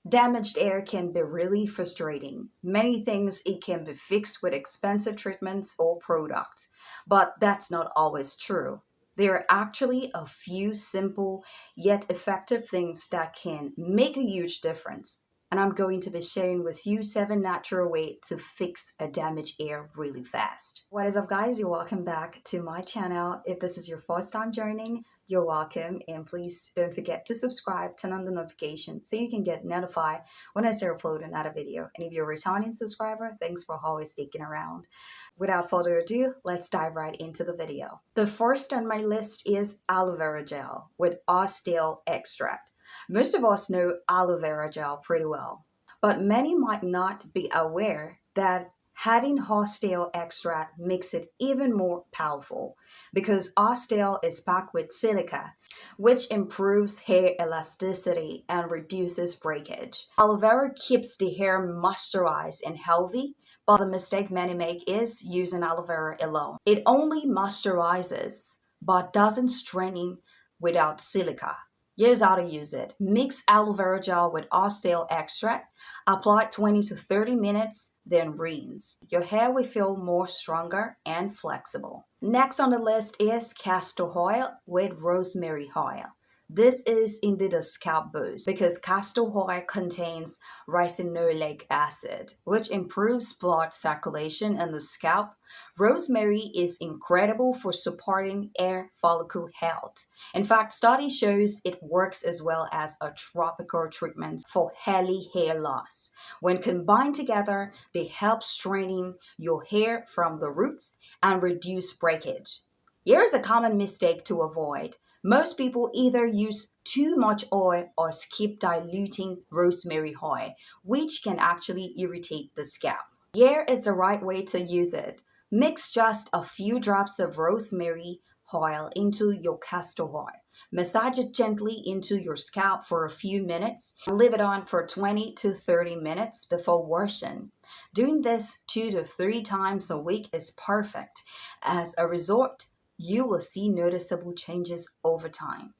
Damaged hair can be really frustrating. Many things it can be fixed with expensive treatments or products, but that's not always true. There are actually a few simple yet effective things that can make a huge difference. And I'm going to be sharing with you 7 natural ways to fix a damaged hair really fast. What is up, guys? You're welcome back to my channel. If this is your first time joining, you're welcome. And please don't forget to subscribe, turn on the notification so you can get notified when I start uploading another video. And if you're a returning subscriber, thanks for always sticking around. Without further ado, let's dive right into the video. The first on my list is aloe vera gel with oxtail extract. Most of us know aloe vera gel pretty well, but many might not be aware that adding oxtail extract makes it even more powerful because oxtail is packed with silica, which improves hair elasticity and reduces breakage. Aloe vera keeps the hair moisturized and healthy, but the mistake many make is using aloe vera alone. It only moisturizes but doesn't strengthen without silica. Here's how to use it. Mix aloe vera gel with oxtail extract. Apply 20 to 30 minutes, then rinse. Your hair will feel more stronger and flexible. Next on the list is castor oil with rosemary oil. This is indeed a scalp boost because castor oil contains ricinoleic acid, which improves blood circulation in the scalp. Rosemary is incredible for supporting hair follicle health. In fact, study shows it works as well as a tropical treatment for early hair loss. When combined together, they help straighten your hair from the roots and reduce breakage. Here's a common mistake to avoid. Most people either use too much oil or skip diluting rosemary oil, which can actually irritate the scalp. Here is the right way to use it. Mix just a few drops of rosemary oil into your castor oil. Massage it gently into your scalp for a few minutes and leave it on for 20 to 30 minutes before washing. Doing this 2 to 3 times a week is perfect. As a result, you will see noticeable changes over time.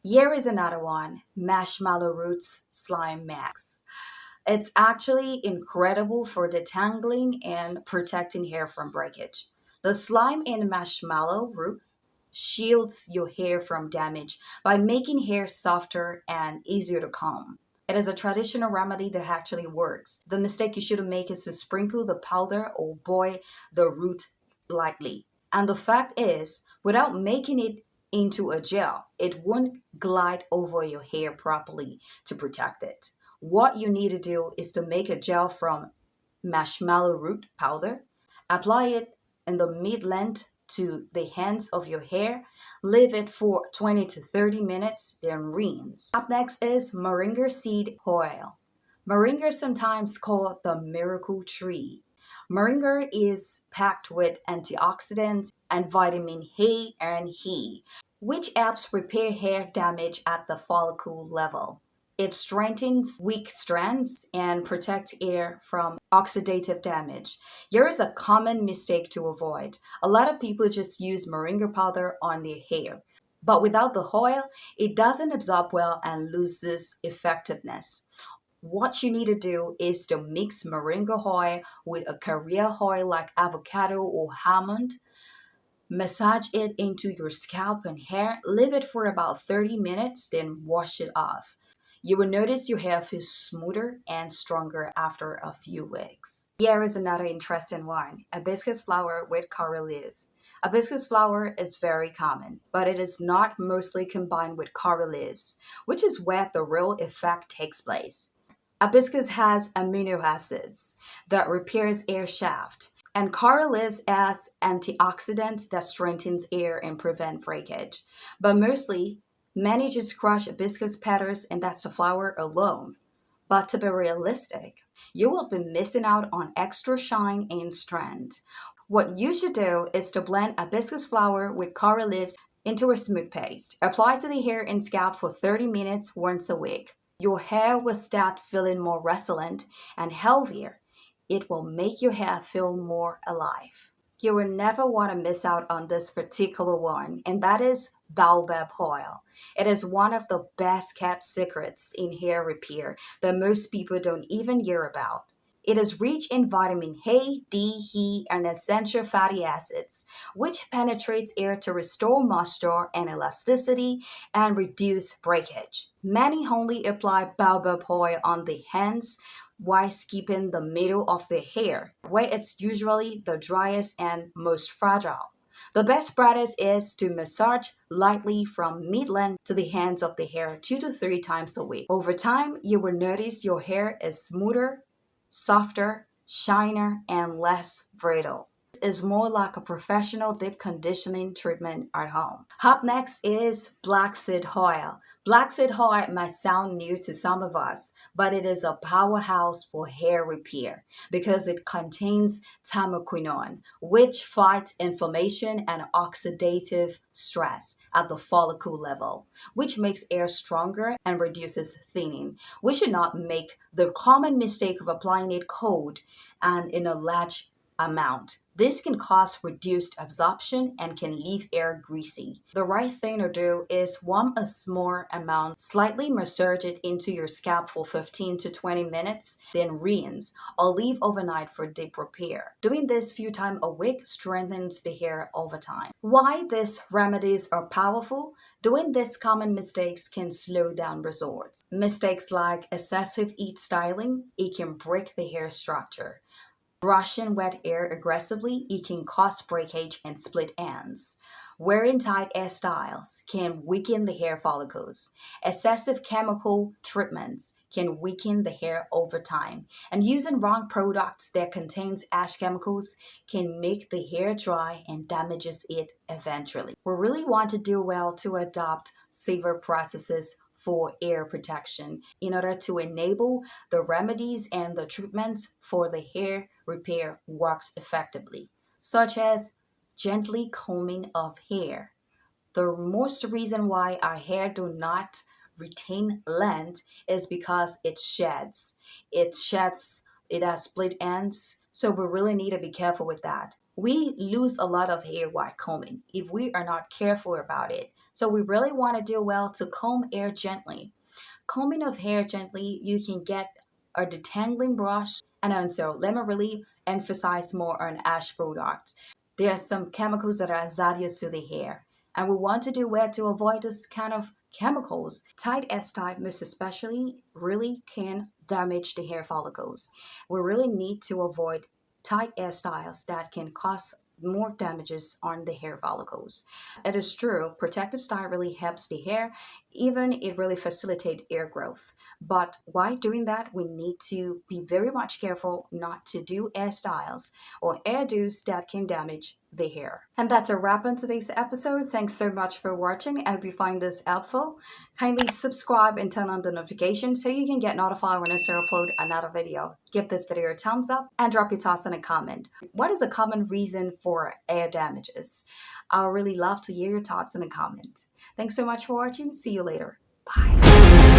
Here is another one, marshmallow roots slime mask. It's actually incredible for detangling and protecting hair from breakage. The slime in marshmallow roots shields your hair from damage by making hair softer and easier to comb. It is a traditional remedy that actually works. The mistake you shouldn't make is to sprinkle the powder or boil the root lightly. And the fact is, without making it into a gel, it won't glide over your hair properly to protect it. What you need to do is to make a gel from marshmallow root powder, apply it in the mid-length to the ends of your hair, leave it for 20 to 30 minutes, then rinse. Up next is moringa seed oil. Moringa is sometimes called the miracle tree. Moringa is packed with antioxidants and vitamin A and E, which helps repair hair damage at the follicle level. It strengthens weak strands and protects hair from oxidative damage. Here is a common mistake to avoid. A lot of people just use moringa powder on their hair, but without the oil, it doesn't absorb well and loses effectiveness. What you need to do is to mix moringa oil with a carrier oil like avocado or almond. Massage it into your scalp and hair. Leave it for about 30 minutes, then wash it off. You will notice your hair feels smoother and stronger after a few weeks. Here is another interesting one, hibiscus flower with coral leaf. Hibiscus flower is very common, but it is not mostly combined with coral leaves, which is where the real effect takes place. Hibiscus has amino acids that repairs hair shaft, and coral leaves as antioxidants that strengthens hair and prevent breakage. But mostly, many just crush hibiscus petals and that's the flower alone. But to be realistic, you will be missing out on extra shine and strength. What you should do is to blend hibiscus flower with coral leaves into a smooth paste. Apply to the hair and scalp for 30 minutes once a week. Your hair will start feeling more resilient and healthier. It will make your hair feel more alive. You will never want to miss out on this particular one, and that is baobab oil. It is one of the best kept secrets in hair repair that most people don't even hear about. It is rich in vitamin A, D, E, and essential fatty acids, which penetrates air to restore moisture and elasticity and reduce breakage. Many only apply baobab oil on the hands while keeping the middle of the hair, where it's usually the driest and most fragile. The best practice is to massage lightly from mid-length to the ends of the hair 2 to 3 times a week. Over time, you will notice your hair is smoother, softer, shinier, and less brittle. Is more like a professional deep conditioning treatment at home. Up next is black seed oil. Black seed oil might sound new to some of us, but it is a powerhouse for hair repair because it contains thymoquinone, which fights inflammation and oxidative stress at the follicle level, which makes hair stronger and reduces thinning. We should not make the common mistake of applying it cold and in a large amount. This can cause reduced absorption and can leave hair greasy. The right thing to do is warm a small amount, slightly massage it into your scalp for 15 to 20 minutes, then rinse or leave overnight for deep repair. Doing this few times a week strengthens the hair over time. Why these remedies are powerful? Doing these common mistakes can slow down results. Mistakes like excessive heat styling, it can break the hair structure. Brushing wet hair aggressively, it can cause breakage and split ends. Wearing tight hairstyles can weaken the hair follicles. Excessive chemical treatments can weaken the hair over time. And using wrong products that contains ash chemicals can make the hair dry and damages it eventually. We really want to do well to adopt safer practices for hair protection in order to enable the remedies and the treatments for the hair repair works effectively, such as gently combing of hair. The most reason why our hair do not retain length is because it sheds. It has split ends, so we really need to be careful with that. We lose a lot of hair while combing if we are not careful about it. So we really want to do well to comb hair gently. Combing of hair gently, you can get a detangling brush, and also let me really emphasize more on ash products. There are some chemicals that are hazardous to the hair, and we want to do well to avoid this kind of chemicals. Tight hairstyle, most especially, really can damage the hair follicles. We really need to avoid tight hairstyles that can cause more damages on the hair follicles. It is true, protective style really helps the hair, even it really facilitates hair growth. But while doing that, we need to be very much careful not to do hairstyles or hairdos that can damage the hair. And that's a wrap on today's episode. Thanks so much for watching. I hope you find this helpful. Kindly subscribe and turn on the notifications so you can get notified when I start upload another video. Give this video a thumbs up and drop your thoughts in a comment. What is a common reason for hair damages? I would really love to hear your thoughts in a comment. Thanks so much for watching. See you later. Bye.